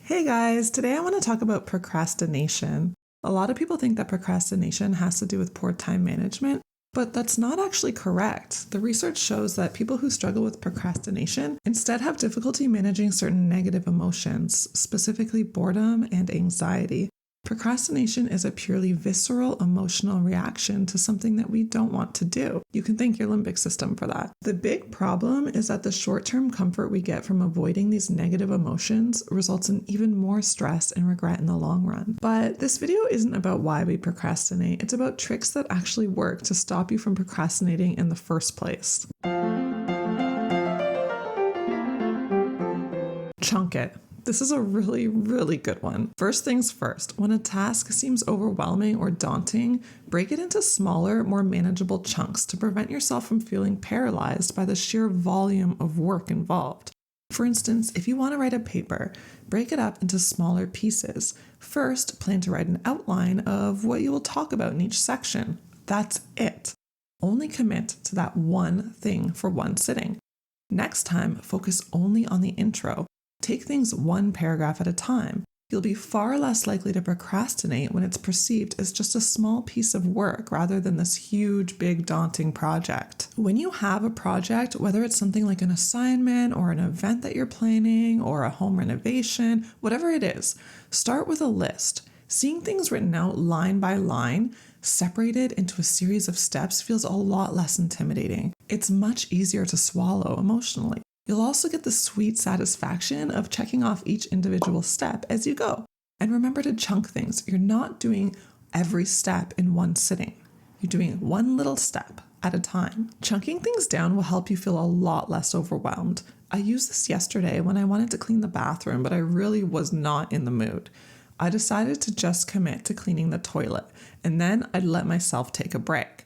Hey guys, today I want to talk about procrastination. A lot of people think that procrastination has to do with poor time management, but that's not actually correct. The research shows that people who struggle with procrastination instead have difficulty managing certain negative emotions, specifically boredom and anxiety. Procrastination is a purely visceral emotional reaction to something that we don't want to do. You can thank your limbic system for that. The big problem is that the short-term comfort we get from avoiding these negative emotions results in even more stress and regret in the long run. But this video isn't about why we procrastinate. It's about tricks that actually work to stop you from procrastinating in the first place. Chunk it. This is a really good one. First things first, when a task seems overwhelming or daunting, break it into smaller, more manageable chunks to prevent yourself from feeling paralyzed by the sheer volume of work involved. For instance, if you want to write a paper, break it up into smaller pieces. First, plan to write an outline of what you will talk about in each section. That's it. Only commit to that one thing for one sitting. Next time, focus only on the intro. Take things one paragraph at a time. You'll be far less likely to procrastinate when it's perceived as just a small piece of work rather than this huge, big, daunting project. When you have a project, whether it's something like an assignment or an event that you're planning or a home renovation, whatever it is, start with a list. Seeing things written out line by line, separated into a series of steps, feels a lot less intimidating. It's much easier to swallow emotionally. You'll also get the sweet satisfaction of checking off each individual step as you go. And remember to chunk things. You're not doing every step in one sitting. You're doing one little step at a time. Chunking things down will help you feel a lot less overwhelmed. I used this yesterday when I wanted to clean the bathroom, but I really was not in the mood. I decided to just commit to cleaning the toilet, and then I'd let myself take a break.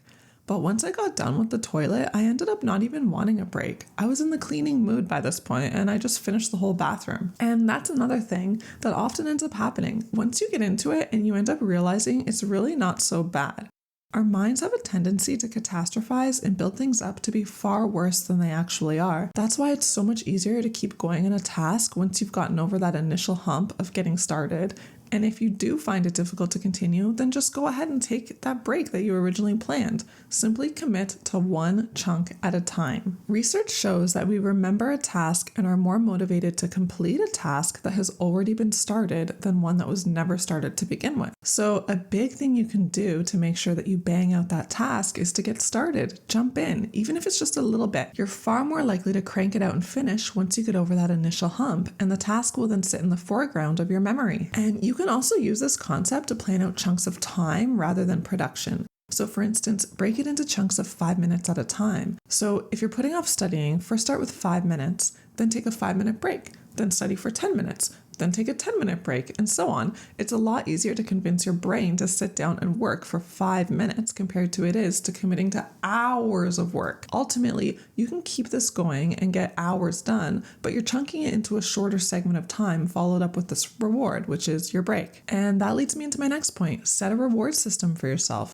But once I got done with the toilet, I ended up not even wanting a break. I was in the cleaning mood by this point, and I just finished the whole bathroom. And that's another thing that often ends up happening. Once you get into it and you end up realizing it's really not so bad. Our minds have a tendency to catastrophize and build things up to be far worse than they actually are. That's why it's so much easier to keep going in a task once you've gotten over that initial hump of getting started. And if you do find it difficult to continue, then just go ahead and take that break that you originally planned. Simply commit to one chunk at a time. Research shows that we remember a task and are more motivated to complete a task that has already been started than one that was never started to begin with. So a big thing you can do to make sure that you bang out that task is to get started. Jump in, even if it's just a little bit. You're far more likely to crank it out and finish once you get over that initial hump, and the task will then sit in the foreground of your memory. And you can also use this concept to plan out chunks of time rather than production. So for instance, break it into chunks of 5 minutes at a time. So if you're putting off studying, first start with 5 minutes, then take a 5-minute break, then study for 10 minutes, then take a 10-minute break, and so on. It's a lot easier to convince your brain to sit down and work for 5 minutes compared to it is to committing to hours of work. Ultimately, you can keep this going and get hours done, but you're chunking it into a shorter segment of time followed up with this reward, which is your break. And that leads me into my next point. Set a reward system for yourself.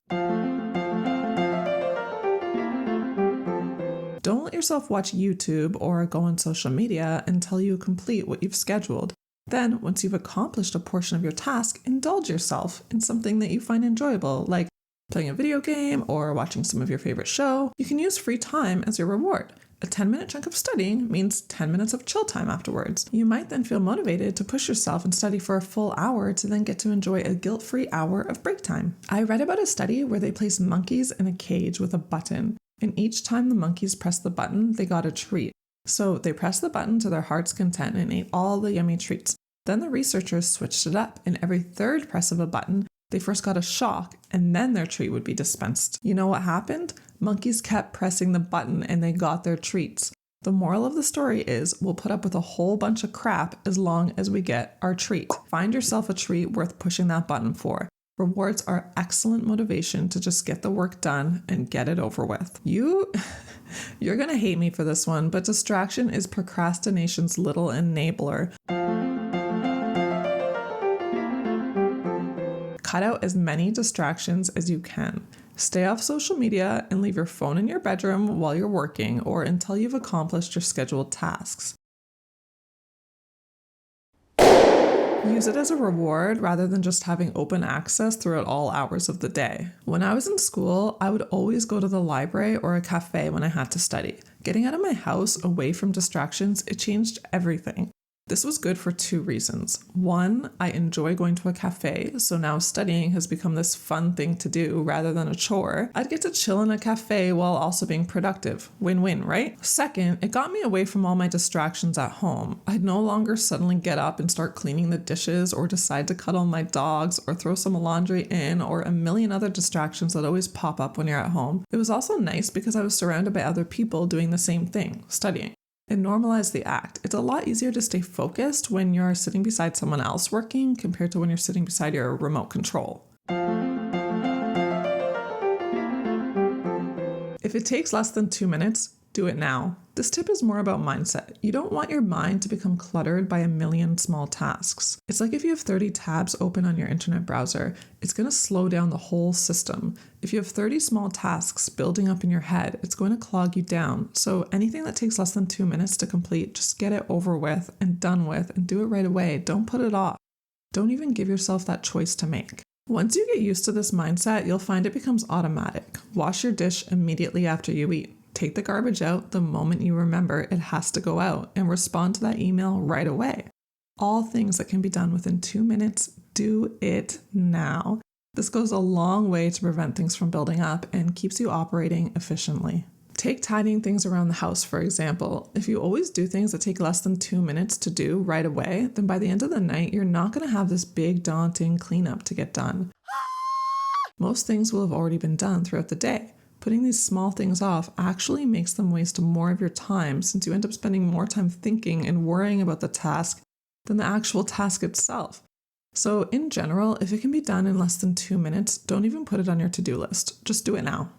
Don't let yourself watch YouTube or go on social media until you complete what you've scheduled. Then, once you've accomplished a portion of your task, indulge yourself in something that you find enjoyable, like playing a video game or watching some of your favorite show. You can use free time as your reward. A 10-minute chunk of studying means 10 minutes of chill time afterwards. You might then feel motivated to push yourself and study for a full hour to then get to enjoy a guilt-free hour of break time. I read about a study where they placed monkeys in a cage with a button, and each time the monkeys pressed the button, they got a treat. So they pressed the button to their heart's content and ate all the yummy treats. Then the researchers switched it up, and every third press of a button, they first got a shock, and then their treat would be dispensed. You know what happened? Monkeys kept pressing the button, and they got their treats. The moral of the story is we'll put up with a whole bunch of crap as long as we get our treat. Find yourself a treat worth pushing that button for. Rewards are excellent motivation to just get the work done and get it over with. You're going to hate me for this one, but distraction is procrastination's little enabler. Cut out as many distractions as you can. Stay off social media and leave your phone in your bedroom while you're working or until you've accomplished your scheduled tasks. Use it as a reward rather than just having open access throughout all hours of the day. When I was in school, I would always go to the library or a cafe when I had to study. Getting out of my house away from distractions, it changed everything. This was good for 2 reasons. One, I enjoy going to a cafe, so now studying has become this fun thing to do rather than a chore. I'd get to chill in a cafe while also being productive. Win-win, right? Second, it got me away from all my distractions at home. I'd no longer suddenly get up and start cleaning the dishes or decide to cuddle my dogs or throw some laundry in or a million other distractions that always pop up when you're at home. It was also nice because I was surrounded by other people doing the same thing, studying. And normalize the act. It's a lot easier to stay focused when you're sitting beside someone else working compared to when you're sitting beside your remote control. If it takes less than 2 minutes, do it now. This tip is more about mindset. You don't want your mind to become cluttered by a million small tasks. It's like if you have 30 tabs open on your internet browser, it's going to slow down the whole system. If you have 30 small tasks building up in your head, it's going to clog you down. So anything that takes less than 2 minutes to complete, just get it over with and done with and do it right away. Don't put it off. Don't even give yourself that choice to make. Once you get used to this mindset, you'll find it becomes automatic. Wash your dish immediately after you eat. Take the garbage out the moment you remember it has to go out and respond to that email right away. All things that can be done within 2 minutes, do it now. This goes a long way to prevent things from building up and keeps you operating efficiently. Take tidying things around the house, for example. If you always do things that take less than 2 minutes to do right away, then by the end of the night, you're not going to have this big, daunting cleanup to get done. Most things will have already been done throughout the day. Putting these small things off actually makes them waste more of your time since you end up spending more time thinking and worrying about the task than the actual task itself. So in general, if it can be done in less than 2 minutes, don't even put it on your to-do list. Just do it now.